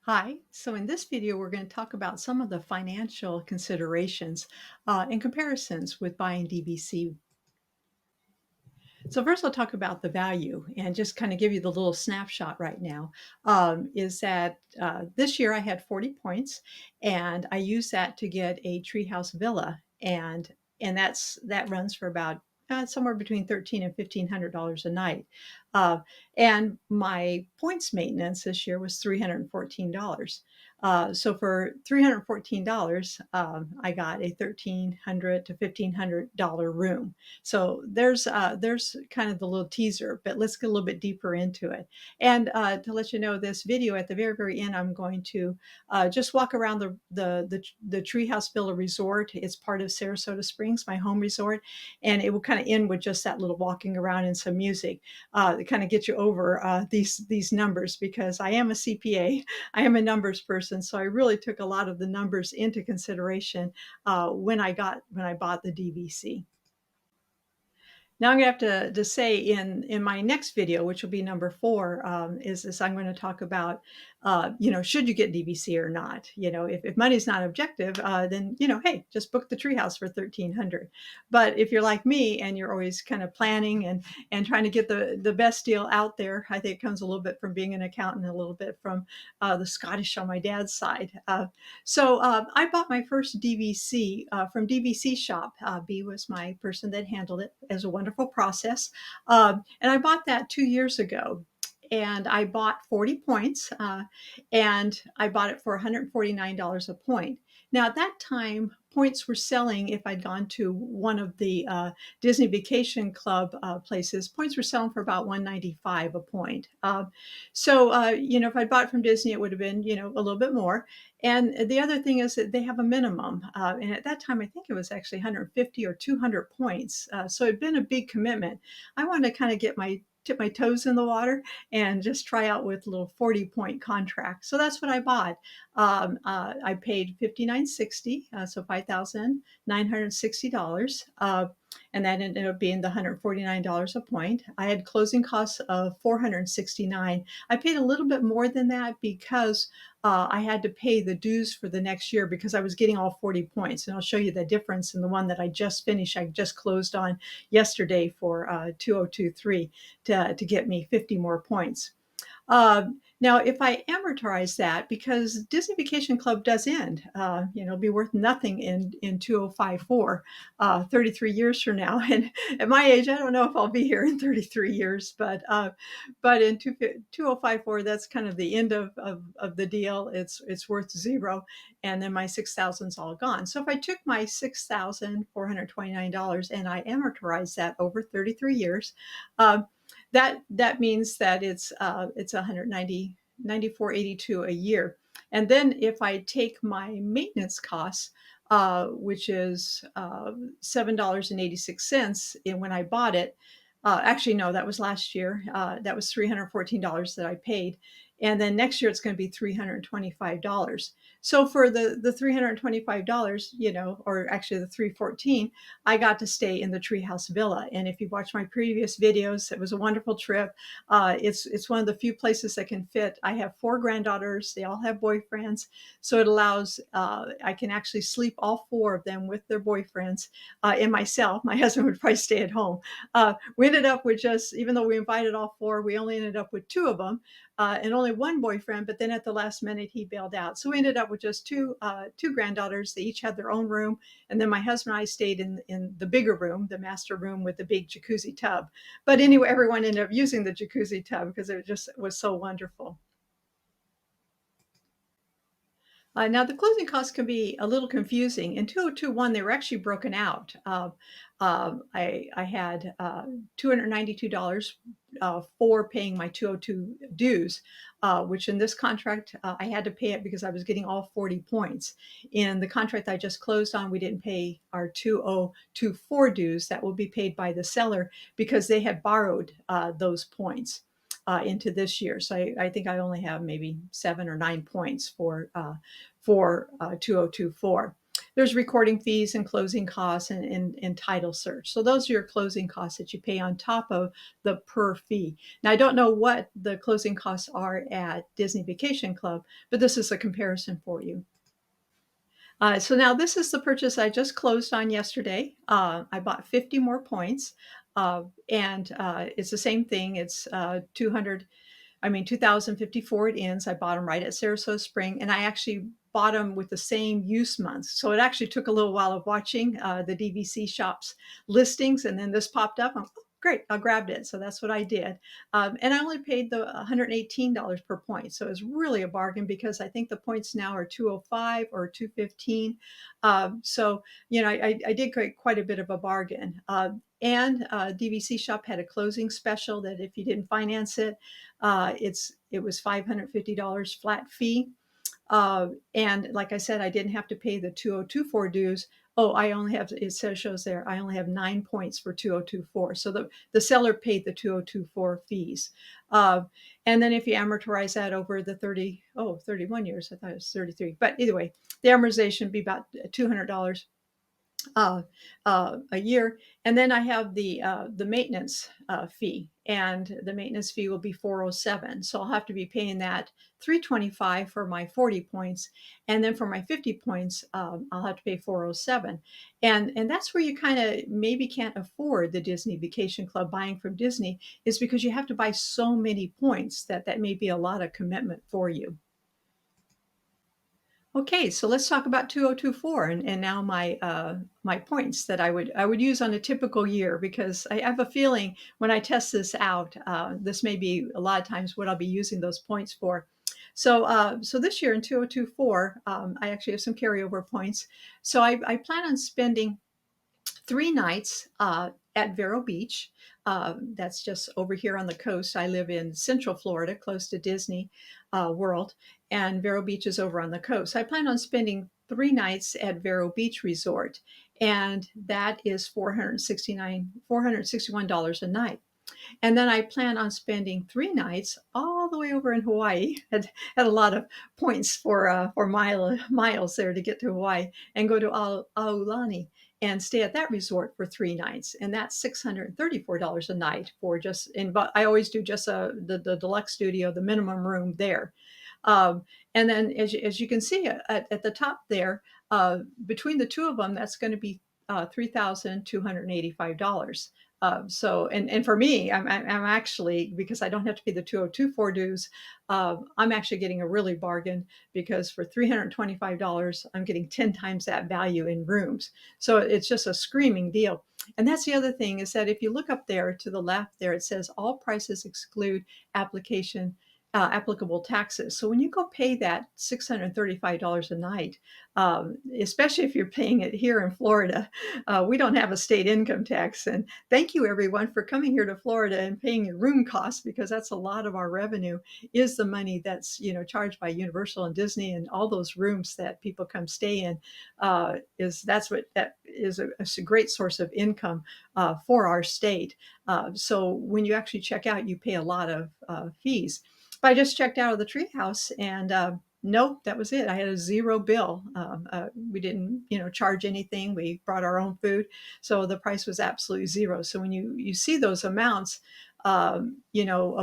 Hi. So in this video, we're going to talk about some of the financial considerations and comparisons with buying DVC. So first, I'll talk about the value and just kind of give you the little snapshot right now. Is that this year I had 40 points, and I used that to get a treehouse villa, and that runs for about somewhere between $1,300 and $1,500 a night. Uh, and my points maintenance this year was $314. So for $314, I got a $1,300 to $1,500 room. So there's kind of the little teaser, but let's get a little bit deeper into it. And to let you know, this video at the very end, I'm going to just walk around the Treehouse Villa Resort. It's part of Saratoga Springs, my home resort, and it will kind of end with just that little walking around and some music to kind of get you over these numbers, because I am a CPA, I am a numbers person, so I really took a lot of the numbers into consideration when I bought the DVC. Now I'm going to have to say in my next video, which will be number 4, is I'm going to talk about, should you get DVC or not? If money's not objective, then, hey, just book the treehouse for 1,300. But if you're like me and you're always kind of planning and trying to get the best deal out there, I think it comes a little bit from being an accountant, a little bit from the Scottish on my dad's side. So I bought my first DVC from DVC Shop. B was my person that handled it, as a wonderful process. And I bought that 2 years ago. And I bought 40 points, and I bought it for $149 a point. Now, at that time, points were selling. If I'd gone to one of the Disney Vacation Club places, points were selling for about $195 a point. If I'd bought from Disney, it would have been, a little bit more. And the other thing is that they have a minimum. And at that time, I think it was actually 150 or 200 points. So it'd been a big commitment. I wanted to kind of tip my toes in the water and just try out with a little 40-point contract. So that's what I bought. I paid $59.60, so $5,960. And that ended up being the $149 a point. I had closing costs of $469. I paid a little bit more than that because I had to pay the dues for the next year because I was getting all 40 points. And I'll show you the difference in the one that I just finished. I just closed on yesterday for 2023 to get me 50 more points. Now, if I amortize that, because Disney Vacation Club does end, it'll be worth nothing in 2054, 33 years from now. And at my age, I don't know if I'll be here in 33 years, but in 2054, that's kind of the end of the deal. It's worth zero, and then my 6,000 is all gone. So if I took my $6,429 and I amortize that over 33 years, that means that it's 194.82 a year. And then if I take my maintenance costs, which is $7.86, and when I bought it, actually no, that was last year. That was $314 that I paid, and then next year it's going to be $325. So for the $325, or actually the $314, I got to stay in the Treehouse Villa. And if you watch my previous videos, it was a wonderful trip. It's one of the few places that can fit. I have 4 granddaughters. They all have boyfriends. So it allows, I can actually sleep all 4 of them with their boyfriends and myself. My husband would probably stay at home. We ended up with even though we invited all 4, we only ended up with 2 of them. And only one boyfriend, but then at the last minute he bailed out. So we ended up with just two granddaughters. They each had their own room, and then my husband and I stayed in the bigger room, the master room with the big jacuzzi tub. But anyway, everyone ended up using the jacuzzi tub because it just was so wonderful. Now, the closing costs can be a little confusing. In 2021, they were actually broken out. I had $292 for paying my 202 dues, which in this contract, I had to pay it because I was getting all 40 points. In the contract I just closed on, we didn't pay our 2024 dues. That will be paid by the seller because they had borrowed those points into this year. So I think I only have maybe 7 or 9 points for 2024. there's recording fees and closing costs and title search. So those are your closing costs that you pay on top of the per fee. Now, I don't know what the closing costs are at Disney Vacation Club, but this is a comparison for you. So now this is the purchase I just closed on yesterday. I bought 50 more points, and it's the same thing. It's 2054 it ends. I bought them right at Saratoga Spring, and I actually bought them with the same use month. So it actually took a little while of watching the DVC shops listings, and then this popped up. I'm, oh, great, I grabbed it. So that's what I did. And I only paid the $118 per point. So it was really a bargain because I think the points now are 205 or 215. I did quite a bit of a bargain. And DVC shop had a closing special that if you didn't finance it, it was $550 flat fee. And like I said, I didn't have to pay the 2024 dues. Oh, I only have, it says, shows there, I only have 9 points for 2024. So the seller paid the 2024 fees. And then if you amortize that over the 31 years, I thought it was 33. But either way, the amortization would be about $200 a year. And then I have the maintenance fee, and the maintenance fee will be 407. So I'll have to be paying that 325 for my 40 points, and then for my 50 points, I'll have to pay 407. And that's where you kind of maybe can't afford the Disney Vacation Club buying from Disney, is because you have to buy so many points that may be a lot of commitment for you. Okay, so let's talk about 2024 and now my points that I would use on a typical year, because I have a feeling when I test this out, this may be a lot of times what I'll be using those points for. So this year in 2024, I actually have some carryover points. So I plan on spending 3 nights at Vero Beach. That's just over here on the coast. I live in Central Florida, close to Disney World, and Vero Beach is over on the coast. I plan on spending 3 nights at Vero Beach Resort, and that is $461 a night. And then I plan on spending 3 nights all the way over in Hawaii. Had a lot of points for miles there to get to Hawaii, and go to Aulani and stay at that resort for 3 nights. And that's $634 a night for just. But I always do just the deluxe studio, the minimum room there. And then as you can see at the top there, between the two of them, that's going to be $3,285. And for me, I'm actually, because I don't have to pay the 2024 dues, I'm actually getting a really bargain, because for $325, I'm getting 10 times that value in rooms. So it's just a screaming deal. And that's the other thing, is that if you look up there to the left there, it says all prices exclude applicable taxes. So when you go pay that $635 a night, especially if you're paying it here in Florida, we don't have a state income tax. And thank you everyone for coming here to Florida and paying your room costs, because that's a lot of our revenue, is the money that's charged by Universal and Disney, and all those rooms that people come stay in. That is a great source of income for our state. So when you actually check out, you pay a lot of fees. But I just checked out of the treehouse, and nope, that was it. I had a zero bill. We didn't, charge anything. We brought our own food, so the price was absolutely zero. So when you see those amounts, of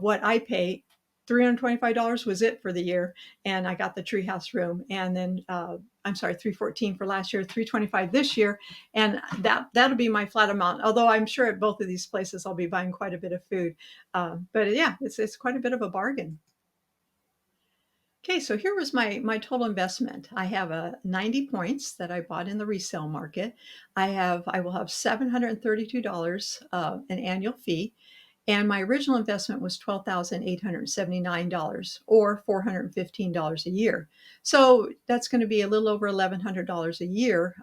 what I pay, $325 was it for the year, and I got the treehouse room, and then I'm sorry, 314 for last year, 325 this year, and that'll be my flat amount. Although I'm sure at both of these places I'll be buying quite a bit of food, but yeah, it's quite a bit of a bargain. Okay, so here was my total investment. I have 90 points that I bought in the resale market. I will have $732 an annual fee, and my original investment was $12,879, or $415 a year. So that's going to be a little over $1,100 a year,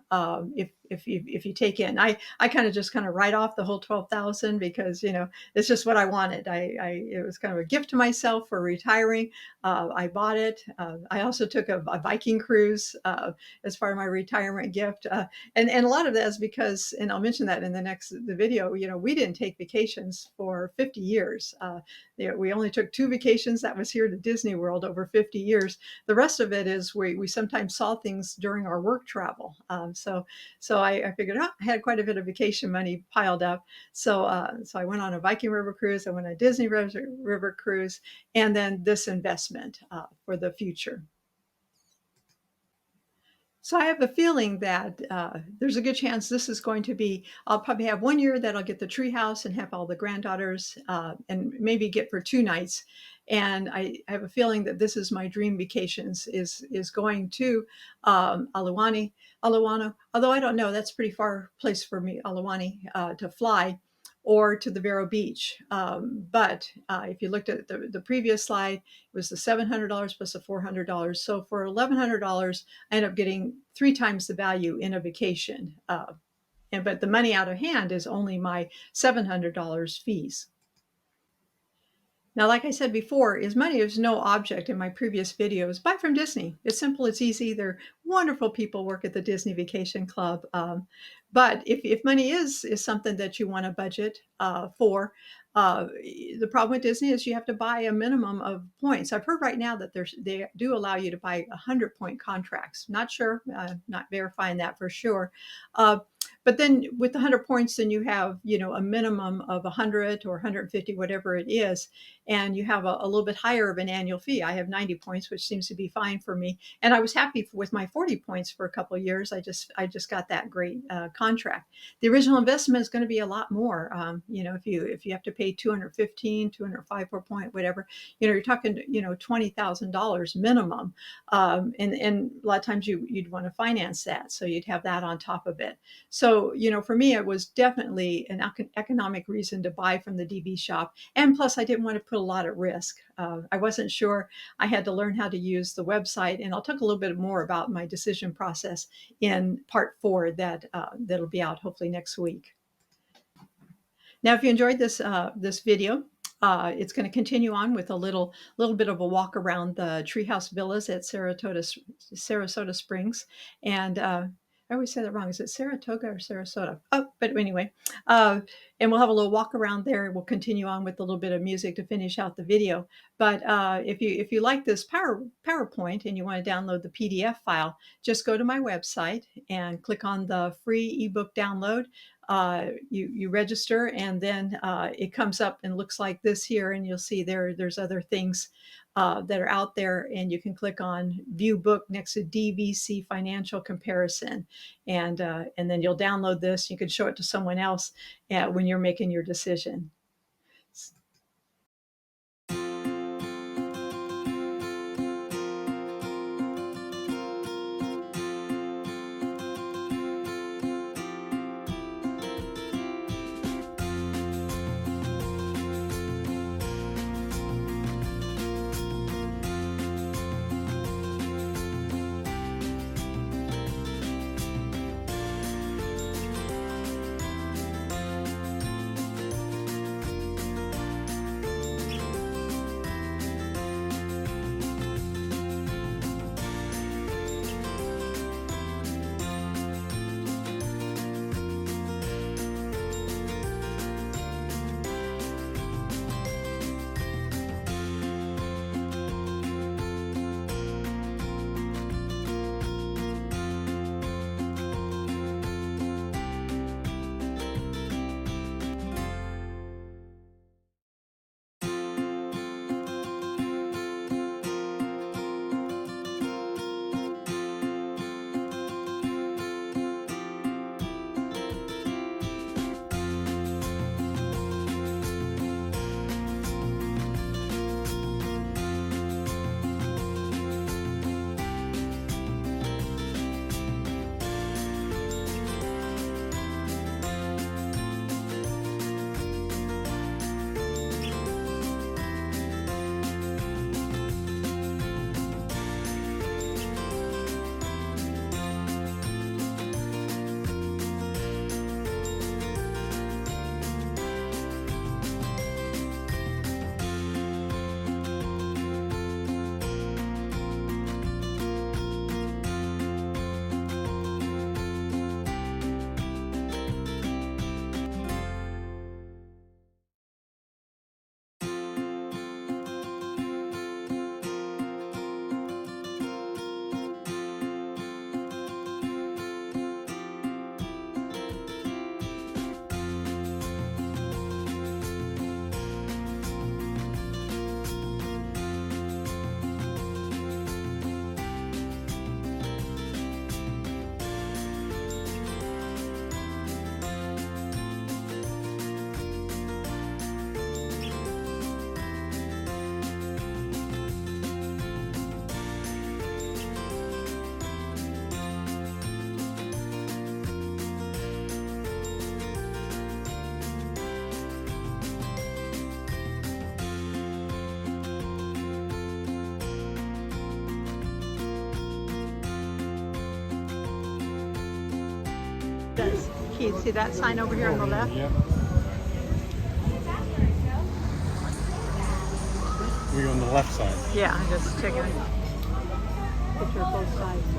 if you take in. I kind of just kind of write off the whole 12,000 because it's just what I wanted. It was kind of a gift to myself for retiring. I bought it. I also took a Viking cruise as part of my retirement gift, and a lot of that is because, and I'll mention that in the video. We didn't take vacations for 50 years. We only took 2 vacations. That was here to Disney World over 50 years. The rest of it is we sometimes saw things during our work travel. So I figured I had quite a bit of vacation money piled up. So I went on a Viking River cruise. I went on a Disney River cruise, and then this investment for the future. So I have a feeling that there's a good chance this is going to be. I'll probably have 1 year that I'll get the treehouse and have all the granddaughters, and maybe get for 2 nights. And I have a feeling that this is my dream vacations is going to Alawani, although I don't know, that's a pretty far place for me, Alawani, to fly, or to the Vero Beach. But if you looked at the previous slide, it was the $700 plus the $400. So for $1,100, I end up getting 3 times the value in a vacation. But the money out of hand is only my $700 fees. Now, like I said before, money is no object in my previous videos. Buy from Disney. It's simple, it's easy. They're wonderful people, work at the Disney Vacation Club. But if money is something that you want to budget for, the problem with Disney is you have to buy a minimum of points. I've heard right now that they do allow you to buy 100-point contracts. Not sure, not verifying that for sure. But then with the 100 points, then you have, a minimum of 100 or 150, whatever it is. And you have a little bit higher of an annual fee. I have 90 points, which seems to be fine for me. And I was happy with my 40 points for a couple of years. I just got that great contract. The original investment is going to be a lot more. If you have to pay 215, 205 per point, whatever, you're talking, $20,000 minimum. And a lot of times you'd want to finance that. So you'd have that on top of it. So, for me, it was definitely an economic reason to buy from the DV shop. And plus, I didn't want to put a lot at risk. I wasn't sure. I had to learn how to use the website. And I'll talk a little bit more about my decision process in part 4 that'll be out hopefully next week. Now, if you enjoyed this video, it's going to continue on with a little bit of a walk around the TreeHouse Villas at Saratoga Springs. And I always say that wrong. Is it Saratoga or Sarasota? Oh, but anyway, and we'll have a little walk around there. We'll continue on with a little bit of music to finish out the video. But if you like this PowerPoint and you want to download the PDF file, just go to my website and click on the free ebook download. You register, and then it comes up and looks like this here, and you'll see there's other things that are out there, and you can click on View Book next to DVC Financial Comparison, and then you'll download this. You can show it to someone else when you're making your decision. Keith, see that sign over here on the left? Yep. We're on the left side. Yeah, I'm just checking a picture of both sides.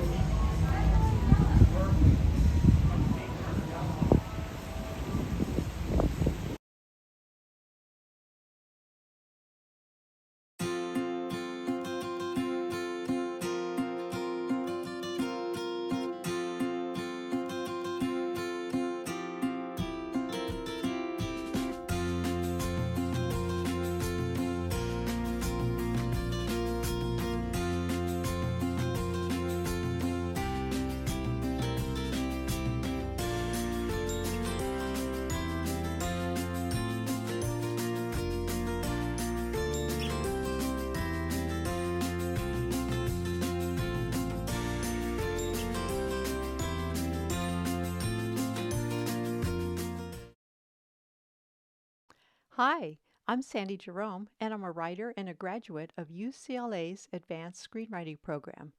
Hi, I'm Sandi Jerome, and I'm a writer and a graduate of UCLA's Advanced Screenwriting Program.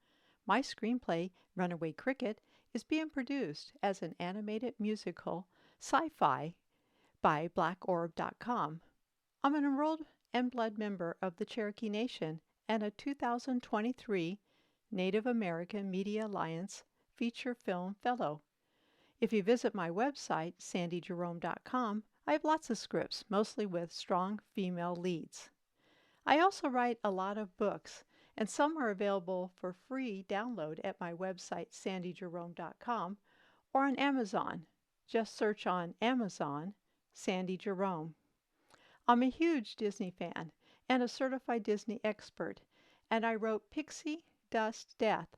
My screenplay, Runaway Cricket, is being produced as an animated musical sci-fi by blackorb.com. I'm an enrolled and blood member of the Cherokee Nation and a 2023 Native American Media Alliance Feature Film Fellow. If you visit my website, sandijerome.com, I have lots of scripts, mostly with strong female leads. I also write a lot of books, and some are available for free download at my website, sandijerome.com, or on Amazon. Just search on Amazon, Sandi Jerome. I'm a huge Disney fan and a certified Disney expert, and I wrote Pixie Dust Death.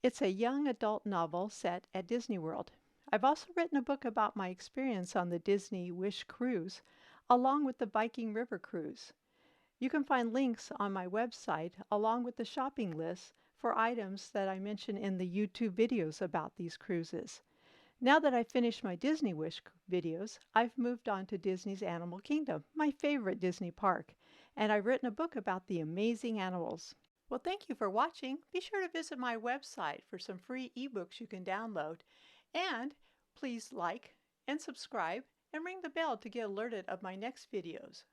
It's a young adult novel set at Disney World. I've also written a book about my experience on the Disney Wish Cruise, along with the Viking River Cruise. You can find links on my website, along with the shopping list for items that I mention in the YouTube videos about these cruises. Now that I've finished my Disney Wish videos, I've moved on to Disney's Animal Kingdom, my favorite Disney park, and I've written a book about the amazing animals. Well, thank you for watching. Be sure to visit my website for some free ebooks you can download. And please like and subscribe and ring the bell to get alerted of my next videos.